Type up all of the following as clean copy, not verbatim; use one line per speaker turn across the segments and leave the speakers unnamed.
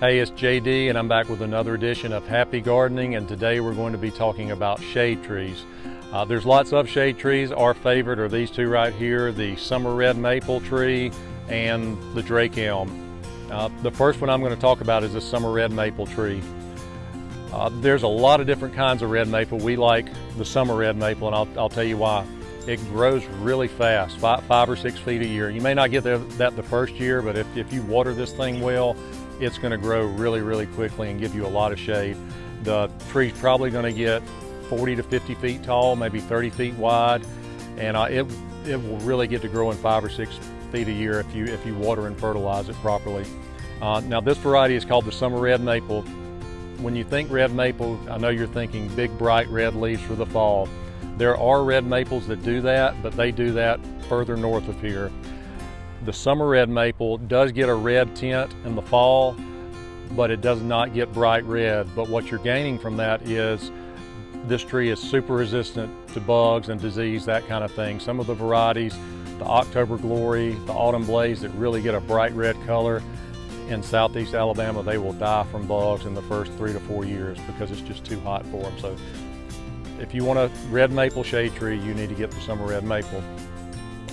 Hey, it's JD and I'm back with another edition of Happy Gardening, and today we're going to be talking about shade trees. There's lots of shade trees. Our favorite are these two right here, the summer red maple tree and the Drake elm. The first one I'm going to talk about is the summer red maple tree. There's a lot of different kinds of red maple. We like the summer red maple, and I'll tell you why. It grows really fast, 5 or 6 feet a year. You may not get that the first year, but if you water this thing well, it's going to grow really quickly and give you a lot of shade. The tree's probably going to get 40 to 50 feet tall, maybe 30 feet wide, and it will really get to growing 5 or 6 feet a year if you water and fertilize it properly. Now this variety is called the summer red maple. When you think red maple, I know you're thinking big bright red leaves for the fall. There are red maples that do that, but they do that further north of here. The summer red maple does get a red tint in the fall, but it does not get bright red. But what you're gaining from that is this tree is super resistant to bugs and disease, that kind of thing. Some of the varieties, the October Glory, the Autumn Blaze, that really get a bright red color, in southeast Alabama, they will die from bugs in the first 3 to 4 years because it's just too hot for them. So if you want a red maple shade tree, you need to get the summer red maple.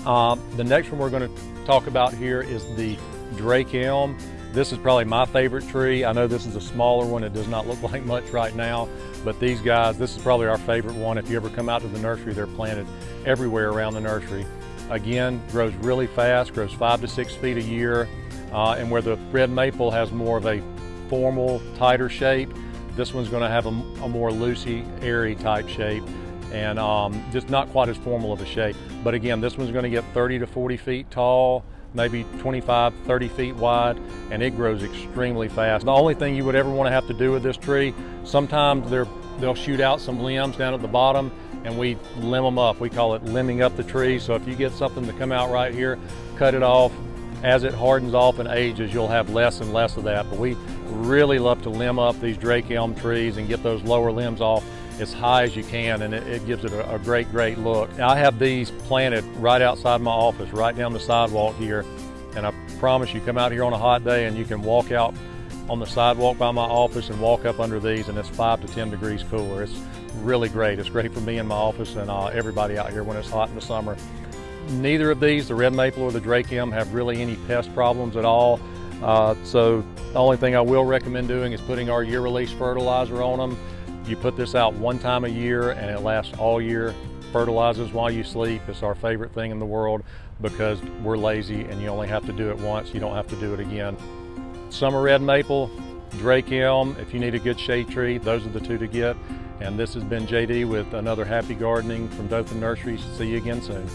The next one we're going to talk about here is the Drake elm. This is probably my favorite tree. I know this is a smaller one. It does not look like much right now, but these guys, this is probably our favorite one. If you ever come out to the nursery, they're planted everywhere around the nursery. Again, grows really fast, grows 5 to 6 feet a year, and where the red maple has more of a formal, tighter shape, this one's going to have a more loosey, airy type shape, and just not quite as formal of a shape. But again, this one's going to get 30 to 40 feet tall, maybe 25, 30 feet wide, and it grows extremely fast. The only thing you would ever want to have to do with this tree, sometimes they'll shoot out some limbs down at the bottom, and we limb them up. We call it limbing up the tree. So if you get something to come out right here, cut it off. As it hardens off and ages, you'll have less and less of that. But we really love to limb up these Drake elm trees and get those lower limbs off as high as you can, and it gives it a great look. I have these planted right outside my office, right down the sidewalk here, and I promise you, come out here on a hot day and you can walk out on the sidewalk by my office and walk up under these, and it's 5 to 10 degrees cooler. It's really great. It's great for me in my office and everybody out here when it's hot in the summer. Neither of these, the red maple or the Drake elm, have really any pest problems at all. So the only thing I will recommend doing is putting our year-release fertilizer on them. You put this out one time a year and it lasts all year. Fertilizes while you sleep. It's our favorite thing in the world because we're lazy and you only have to do it once. You don't have to do it again. Summer red maple, Drake elm, if you need a good shade tree, those are the two to get. And this has been JD with another Happy Gardening from Dothan Nurseries. See you again soon.